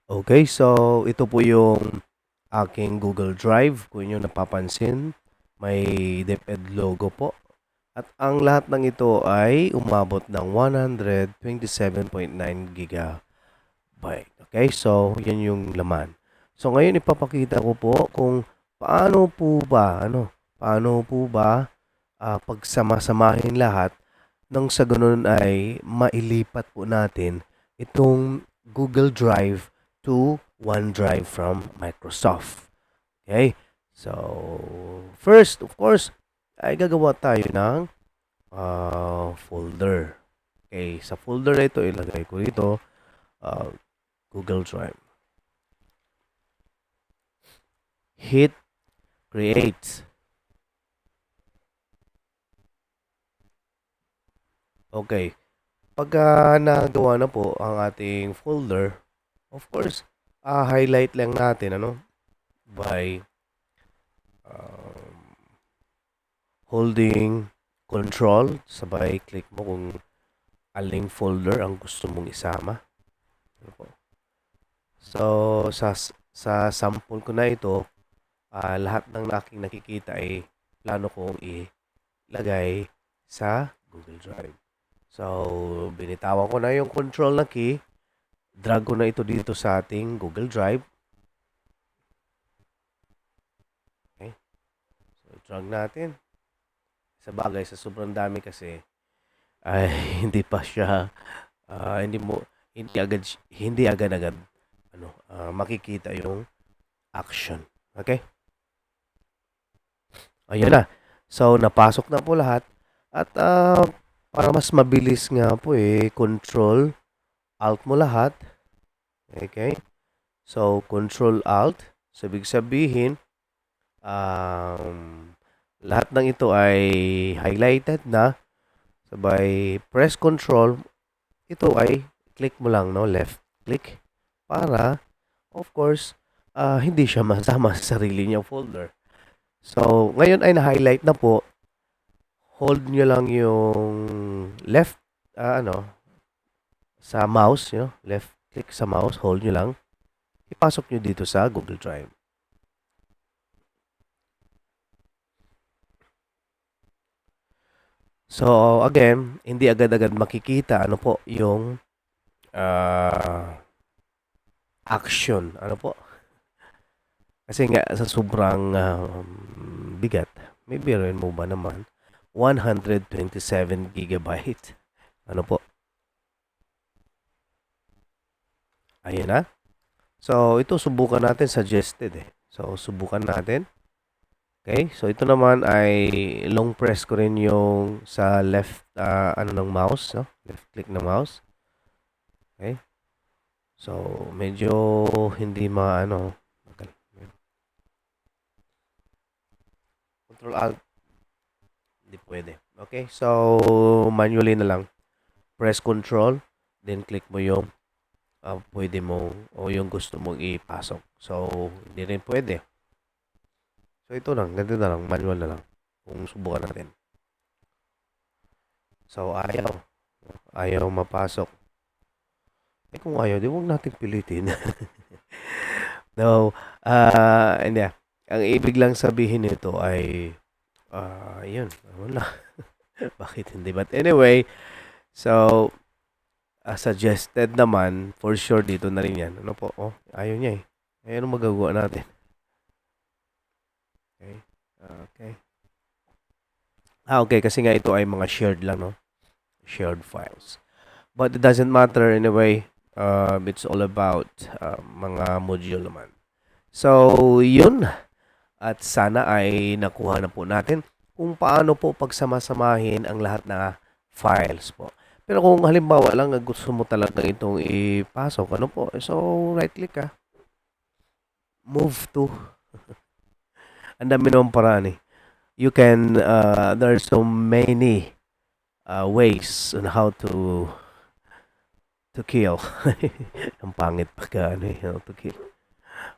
Okay, so ito po yung aking Google Drive. Kung inyo napapansin, may DepEd logo po. At ang lahat ng ito ay umabot ng 127.9 gigabyte. Okay, so yan yung laman. So ngayon ipapakita ko po kung paano po ba pagsama-samahin lahat nang sa ganun ay mailipat po natin itong Google Drive to OneDrive from Microsoft. Okay? So, first, of course, ay gagawa tayo ng folder. Okay, sa folder na ito, ilagay ko rito uh, Google Drive. Hit create. Okay. Pagka nagawa na po ang ating folder, of course, highlight lang natin by um, holding control, sabay click mo kung aling folder ang gusto mong isama. Ano po? So, sa sample ko na ito, lahat ng aking nakikita ay plano kong ilagay sa Google Drive. So, binitawan ko na yung control na key, drag ko na ito dito sa ating Google Drive. Okay. So, drag natin. Sa bagay, sa sobrang dami kasi, ay hindi pa siya hindi mo hindi agad-agad makikita yung action. Okay? Ayun na. So napasok na po lahat at para mas mabilis nga po control alt mo lahat. Okay? So control alt, so ibig sabihin lahat ng ito ay highlighted na. Sabay press control, ito ay click mo lang, no? Left click. Para, of course, hindi siya masama sa sarili niyang folder. So, ngayon ay na-highlight na po. Hold nyo lang yung left, sa mouse, left click sa mouse, hold nyo lang. Ipasok nyo dito sa Google Drive. So, again, hindi agad-agad makikita ano po yung action. Ano po? Kasi nga sa sobrang bigat, may biruin mo ba naman? 127 gigabyte. Ano po? Ayun na. So, ito subukan natin suggested So, subukan natin. Okay? So, ito naman ay long press ko rin yung sa left ng mouse, no? Left click ng mouse. Okay? So, medyo hindi okay. Control Alt, hindi pwede. Okay? So, manually na lang. Press Control, then click mo yung pwede mo o yung gusto mong ipasok. So, hindi rin pwede. So, ito lang. Ganito na lang. Manual na lang. Kung subukan natin. So, ayaw. Ayaw mapasok. Kung ayaw, di huwag natin pilitin. No. Hindi. Ang ibig lang sabihin nito ay yun. Wala. Bakit hindi? But anyway, so, suggested naman, for sure dito na rin yan. Ano po? Oh, ayaw niya Ano magagawa natin? Okay. Okay. Okay. Kasi nga ito ay mga shared lang, no? Shared files. But it doesn't matter anyway. It's all about mga module naman. So, yun. At sana ay nakuha na po natin kung paano po pagsama-samahin ang lahat na files po. Pero kung halimbawa lang gusto mo talaga itong ipasok, ano po? So, right click ka. Move to. Ang dami naman paraan You can, there are so many ways on how to kill. Ang pangit pagka how to kill.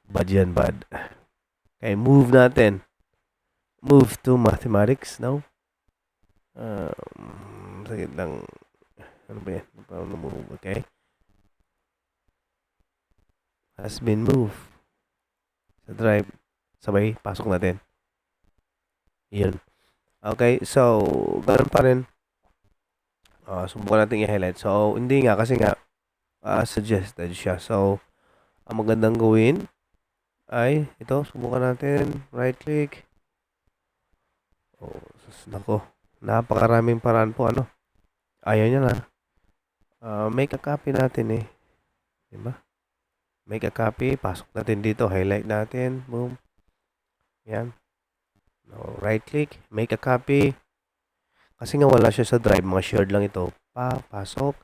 Bad yan, bad. Okay, move natin. Move to mathematics now. Sige lang. Ano ba yan? Paano move? Okay. has been moved sa drive. Sabay, pasok natin. Yun. Okay, so, ganun pa rin. Subukan natin i-highlight. So, hindi nga, kasi nga, suggested siya. So, ang magandang gawin ay, ito, subukan natin. Right click. Oh, nako. Napakaraming paraan po, ano. Ayaw niya na. Make a copy natin eh. Diba? Make a copy. Pasok natin dito. Highlight natin. Boom. Yan. No, right click. Make a copy. Kasi nga wala siya sa drive. Mga shared lang ito. Pasok.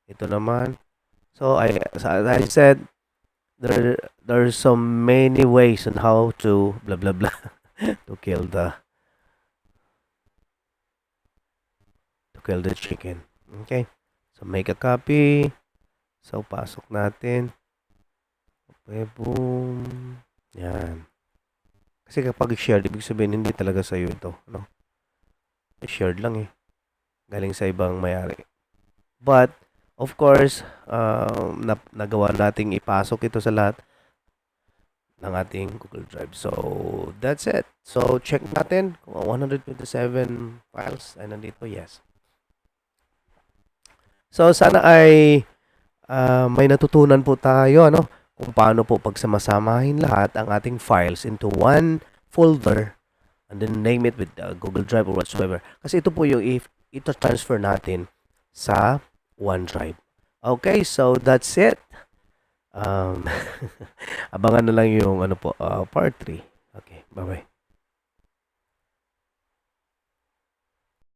Ito naman. So, as I said, there's so many ways on how to blah blah blah to kill the chicken. Okay. So, make a copy. So, pasok natin. Okay, boom. Yan. Kasi kapag shared, ibig sabihin hindi talaga sa'yo ito. No? Shared lang eh. Galing sa ibang mayari. But, of course, nagawa nating ipasok ito sa lahat ng ating Google Drive. So, that's it. So, check natin kung 127 files ay nandito. Yes. So, sana ay may natutunan po tayo, ano? Kung paano po pagsamasamahin lahat ang ating files into one folder and then name it with Google Drive or whatsoever. Kasi ito po yung ito transfer natin sa OneDrive. Okay, so that's it. Abangan na lang yung part 3. Okay, bye-bye.